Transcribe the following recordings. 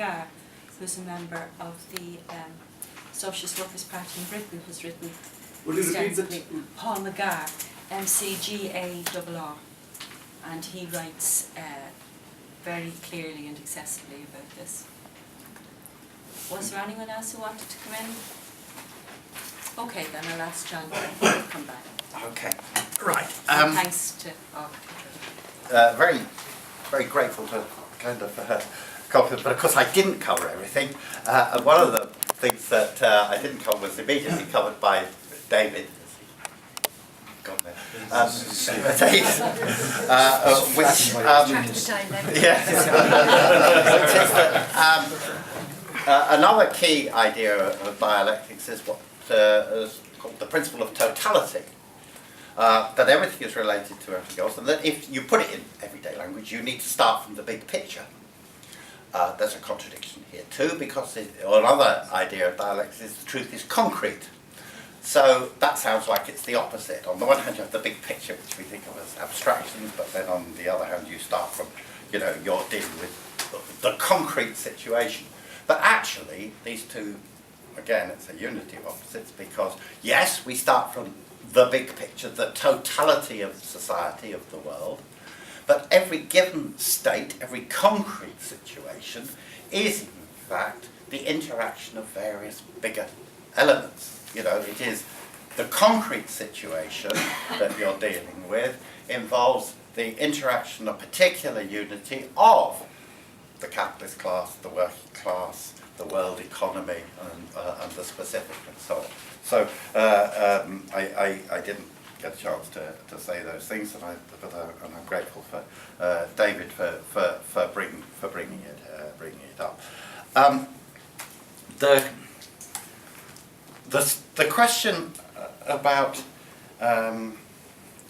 Lagarde, who's a member of the Socialist Workers' Party in Britain, who's written extensively. Paul Lagarde, MCGARR, and he writes very clearly and accessibly about this. Was there anyone else who wanted to come in? Okay, then I'll ask John to come back. Okay, right. Thanks to Very, very grateful to kind of cover, but of course I didn't cover everything. And one of the things that I didn't cover was immediately covered by David. Another key idea of dialectics is what is called the principle of totality. That everything is related to everything else, and that if you put it in everyday language, you need to start from the big picture. There's a contradiction here too, because another idea of dialectics is the truth is concrete. So that sounds like it's the opposite. On the one hand, you have the big picture, which we think of as abstractions, but then on the other hand, you start from, you're dealing with the concrete situation. But actually, these two, again, it's a unity of opposites, because yes, we start from the big picture, the totality of society, of the world, but every given state, every concrete situation is in fact the interaction of various bigger elements. It is the concrete situation that you're dealing with involves the interaction of particular unity of the capitalist class, the working class, the world economy, and the specific and so on. So I didn't get a chance to say those things, and I'm grateful for David for bringing it up. The question about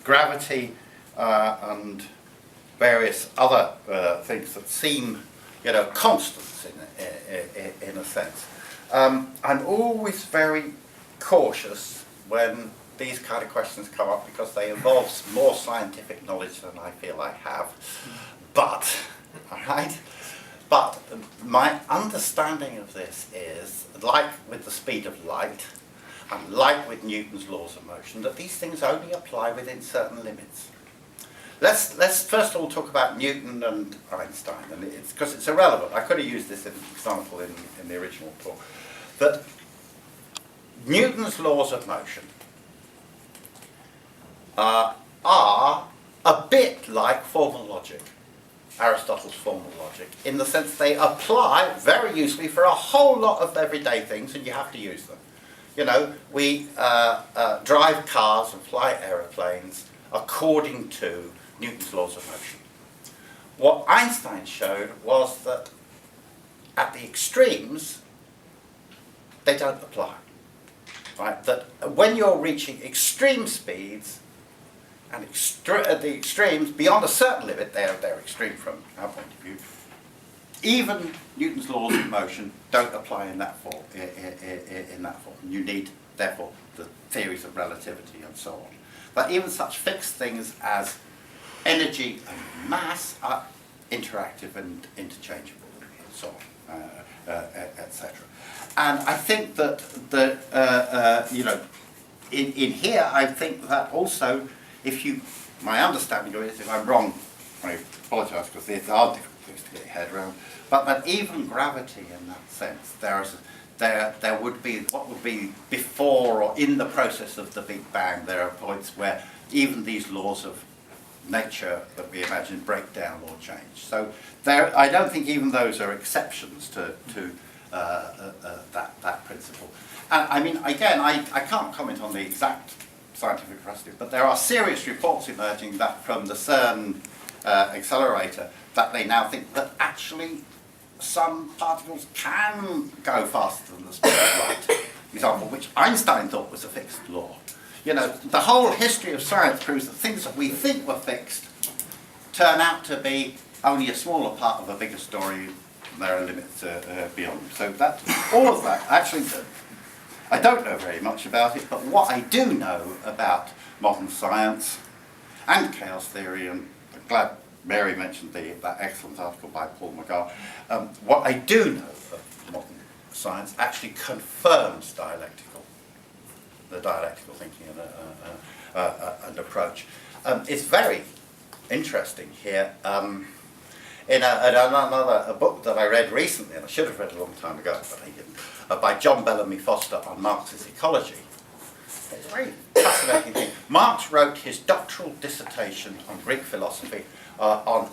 gravity and various other things that seem, constants in a sense. I'm always very cautious when these kind of questions come up, because they involve more scientific knowledge than I feel I have. But my understanding of this is, like with the speed of light, and like with Newton's laws of motion, that these things only apply within certain limits. Let's first of all talk about Newton and Einstein, and because it's irrelevant. I could have used this as an example in the original talk. That Newton's laws of motion are a bit like formal logic, Aristotle's formal logic, in the sense they apply very usefully for a whole lot of everyday things, and you have to use them. We drive cars and fly aeroplanes according to Newton's laws of motion. What Einstein showed was that at the extremes, they don't apply. Right? That when you're reaching extreme speeds, and the extremes, beyond a certain limit, they're extreme from our point of view, even Newton's laws of motion don't apply in that form. You need, therefore, the theories of relativity and so on. But even such fixed things as energy and mass are interactive and interchangeable, and so on, etc. And I think that in here, I think that also, my understanding of it, if I'm wrong, I apologise, because these are difficult things to get your head around. But that even gravity, in that sense, there would be what would be before or in the process of the Big Bang. There are points where even these laws of nature that we imagine break down or change. So I don't think even those are exceptions to that principle. And I mean, again, I can't comment on the exact scientific veracity, but there are serious reports emerging that from the CERN accelerator that they now think that actually some particles can go faster than the speed of light, example, which Einstein thought was a fixed law. The whole history of science proves that things that we think were fixed turn out to be only a smaller part of a bigger story. There are limits beyond. So all of that, actually, I don't know very much about it, but what I do know about modern science and chaos theory, and I'm glad Mary mentioned that excellent article by Paul McGarr. What I do know of modern science actually confirms the dialectical thinking and approach. It's very interesting here. In another book that I read recently, and I should have read a long time ago, but I didn't, by John Bellamy Foster on Marx's ecology. It's a very fascinating thing. Marx wrote his doctoral dissertation on Greek philosophy on